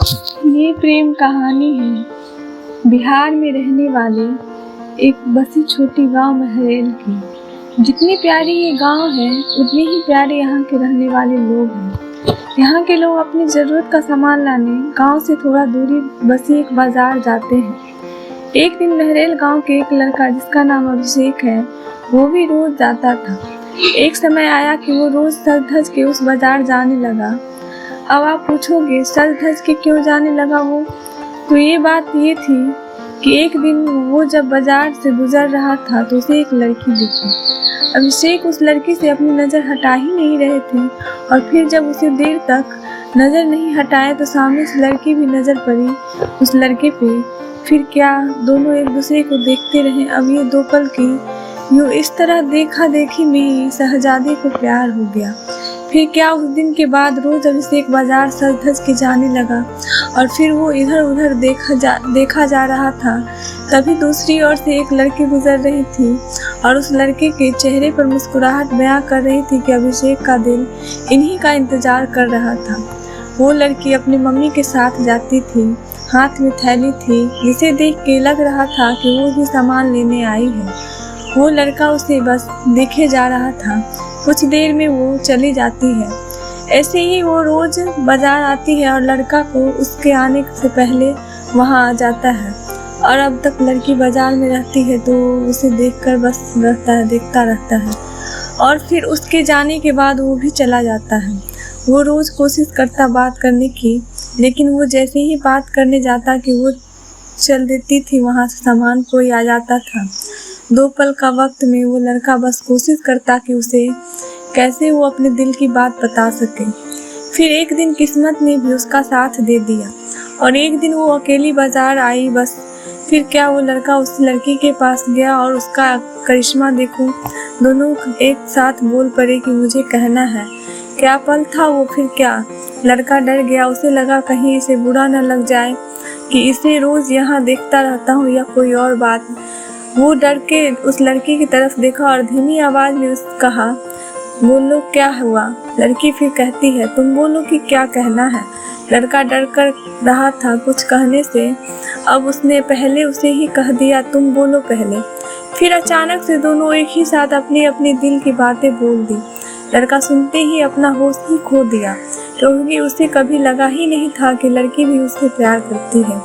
ये प्रेम कहानी है बिहार में रहने वाले एक बसी छोटी गांव महरेल की। जितनी प्यारी ये गांव है उतनी ही प्यारे यहाँ के रहने वाले लोग हैं। यहाँ के लोग अपनी ज़रूरत का सामान लाने गांव से थोड़ा दूरी बसी एक बाजार जाते हैं। एक दिन महरेल गांव के एक लड़का जिसका नाम अभिषेक है वो भी रोज जाता था। एक समय आया कि वो रोज सज धज के उस बाजार जाने लगा। अब आप पूछोगे सज धज के क्यों जाने लगा वो? तो ये बात ये थी कि एक दिन वो जब बाजार से गुजर रहा था तो उसे एक लड़की दिखी। अभिषेक उस लड़की से अपनी नज़र हटा ही नहीं रहे थे और फिर जब उसे देर तक नज़र नहीं हटाए तो सामने से लड़की भी नज़र पड़ी उस लड़के पे। फिर क्या दोनों एक दूसरे को देखते रहे। अब ये दो पल की यूँ इस तरह देखा देखी में शहजादे को प्यार हो गया। फिर क्या उस दिन के बाद रोज अभिषेक बाजार सज धज के जाने लगा और फिर वो इधर उधर देखा जा रहा था। तभी दूसरी ओर से एक लड़की गुजर रही थी और उस लड़के के चेहरे पर मुस्कुराहट बयां कर रही थी कि अभिषेक का दिल इन्हीं का इंतजार कर रहा था। वो लड़की अपनी मम्मी के साथ जाती थी, हाथ में थैली थी जिसे देख के लग रहा था कि वो भी सामान लेने आई है। वो लड़का उसे बस देखे जा रहा था। कुछ देर में वो चली जाती है। ऐसे ही वो रोज बाजार आती है और लड़का को उसके आने से पहले वहाँ आ जाता है और अब तक लड़की बाजार में रहती है तो उसे देखकर बस देखता रहता है और फिर उसके जाने के बाद वो भी चला जाता है। वो रोज कोशिश करता बात करने की, लेकिन वो जैसे ही बात करने जाता कि वो चल देती थी, वहाँ से सामान कोई आ जाता था। दो पल का वक्त में वो लड़का बस कोशिश करता कि उसे कैसे वो अपने दिल की बात बता सके। फिर एक दिन किस्मत ने भी उसका साथ दे दिया और एक दिन वो अकेली बाजार आई बस। फिर क्या वो लड़का उस लड़की के पास गया और उसका करिश्मा देखो, दोनों एक साथ बोल पड़े कि मुझे कहना है। क्या पल था वो। फिर क्या लड़का डर गया, उसे लगा कहीं इसे बुरा न लग जाए कि इसे रोज यहाँ देखता रहता हूँ या कोई और बात। वो डर के उस लड़की की तरफ देखा और धीमी आवाज में उसने कहा, बोलो क्या हुआ? लड़की फिर कहती है, तुम बोलो कि क्या कहना है। लड़का डर कर रहा था कुछ कहने से, अब उसने पहले उसे ही कह दिया, तुम बोलो पहले। फिर अचानक से दोनों एक ही साथ अपनी अपनी दिल की बातें बोल दी। लड़का सुनते ही अपना होश ही खो दिया क्योंकि उसे कभी लगा ही नहीं था कि लड़की भी उससे प्यार करती है।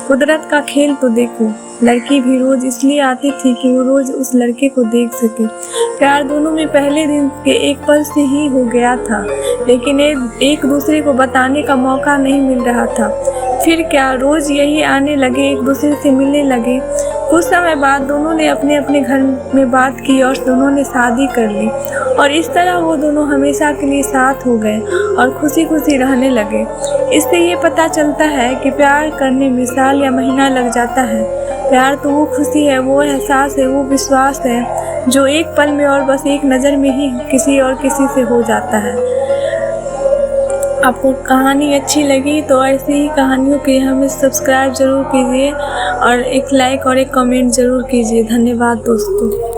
कुदरत का खेल तो देखो, लड़की भी रोज इसलिए आती थी कि वो रोज उस लड़के को देख सके। प्यार दोनों में पहले दिन के एक पल से ही हो गया था, लेकिन एक दूसरे को बताने का मौका नहीं मिल रहा था। फिर क्या रोज यही आने लगे, एक दूसरे से मिलने लगे। कुछ समय बाद दोनों ने अपने अपने घर में बात की और दोनों ने शादी कर ली और इस तरह वो दोनों हमेशा के लिए साथ हो गए और खुशी खुशी रहने लगे। इससे ये पता चलता है कि प्यार करने में साल या महीना लग जाता है। प्यार तो वो खुशी है, वो एहसास है, वो विश्वास है जो एक पल में और बस एक नज़र में ही किसी से हो जाता है। आपको कहानी अच्छी लगी तो ऐसी ही कहानियों के लिए हमें सब्सक्राइब ज़रूर कीजिए और एक लाइक और एक कमेंट ज़रूर कीजिए। धन्यवाद दोस्तों।